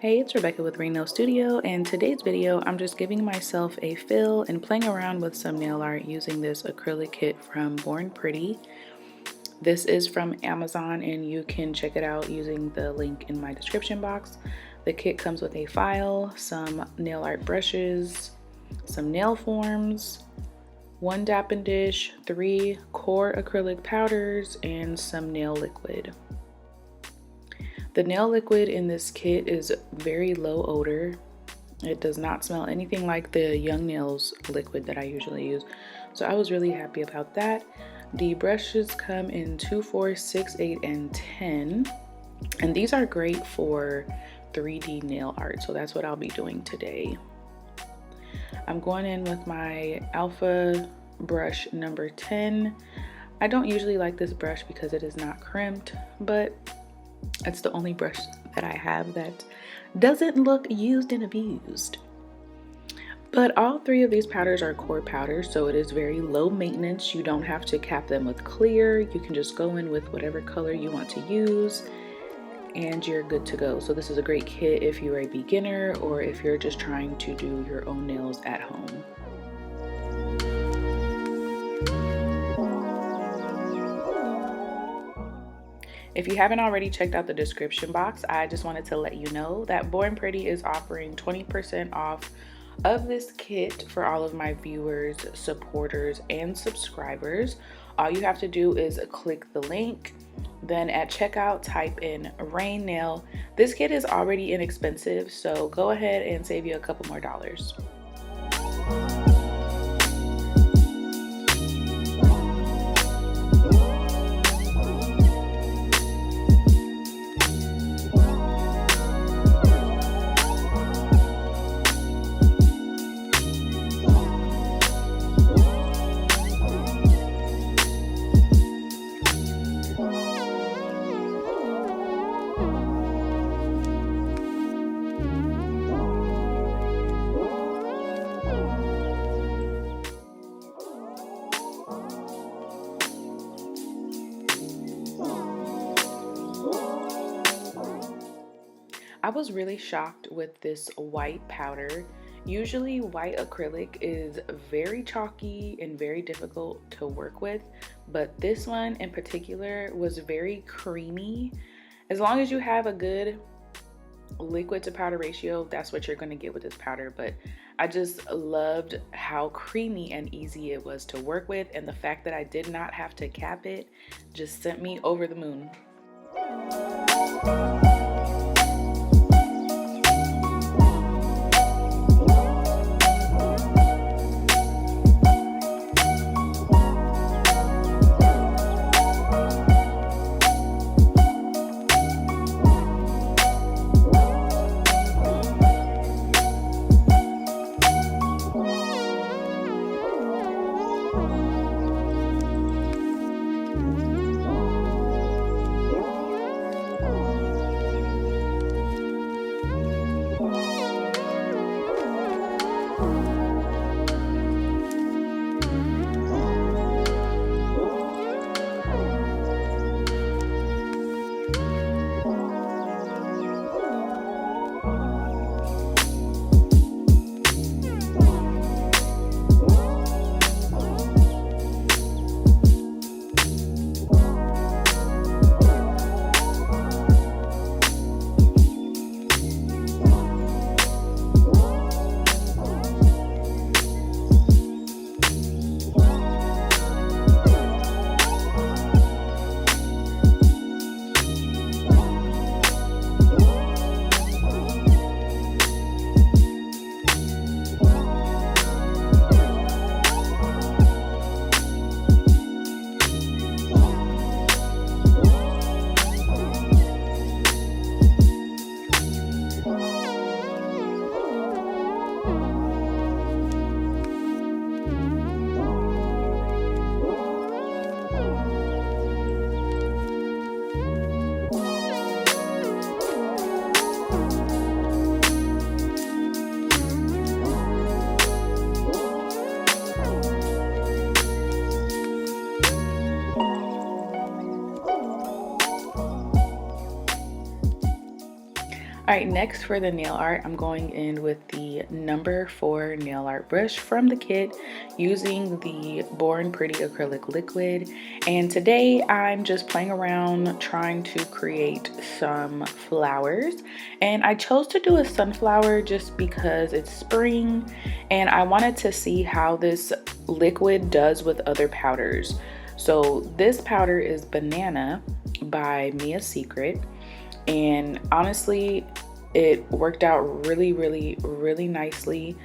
Hey, it's Rebecca with Ring Nail Studio, and today's video I'm just giving myself a fill and playing around with some nail art using this acrylic kit from Born Pretty. This is from Amazon and you can check it out using the link in my description box. The kit comes with a file, some nail art brushes, some nail forms, one dapping dish, 3 core acrylic powders, and some nail liquid. The nail liquid in this kit is very low odor. It does not smell anything like the Young Nails liquid that I usually use, so I was really happy about that. The brushes come in 2, 4, 6, 8, and 10, and these are great for 3D nail art, so that's what I'll be doing today. I'm going in with my Alpha brush number 10. I don't usually like this brush because it is not crimped, but it's the only brush that I have that doesn't look used and abused. But all 3 of these powders are core powders, so it is very low maintenance. You don't have to cap them with clear. You can just go in with whatever color you want to use and you're good to go. So this is a great kit if you're a beginner or if you're just trying to do your own nails at home. If you haven't already checked out the description box, I just wanted to let you know that Born Pretty is offering 20% off of this kit for all of my viewers, supporters, and subscribers. All you have to do is click the link, then at checkout type in Rain Nail. This kit is already inexpensive, so go ahead and save you a couple more dollars. I was really shocked with this white powder. Usually white acrylic is very chalky and very difficult to work with, but this one in particular was very creamy. As long as you have a good liquid to powder ratio, that's what you're going to get with this powder. But I just loved how creamy and easy it was to work with, and the fact that I did not have to cap it just sent me over the moon. Alright, next for the nail art, I'm going in with the number 4 nail art brush from the kit using the Born Pretty acrylic liquid. And today I'm just playing around trying to create some flowers. And I chose to do a sunflower just because it's spring and I wanted to see how this liquid does with other powders. So this powder is Banana by Mia's Secret. And honestly, it worked out really nicely.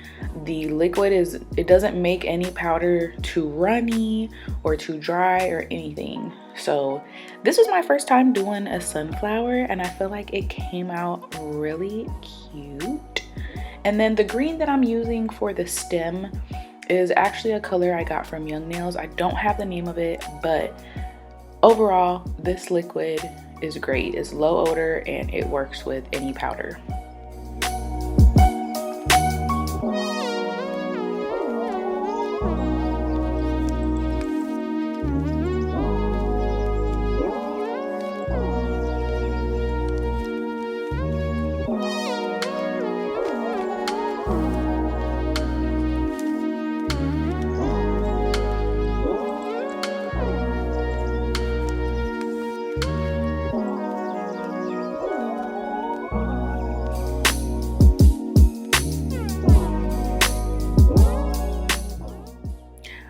The liquid it doesn't make any powder too runny or too dry or anything. So this was my first time doing a sunflower and I feel like it came out really cute. And then the green that I'm using for the stem is actually a color I got from Young Nails. I don't have the name of it, but overall, this liquid is great. It's low odor and it works with any powder.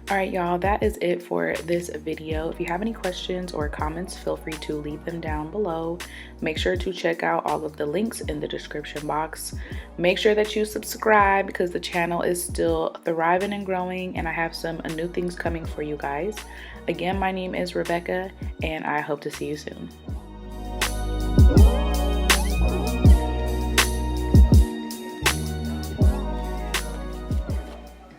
Alright y'all, that is it for this video. If you have any questions or comments, feel free to leave them down below. Make sure to check out all of the links in the description box. Make sure that you subscribe because the channel is still thriving and growing and I have some new things coming for you guys. Again, my name is Rebecca and I hope to see you soon.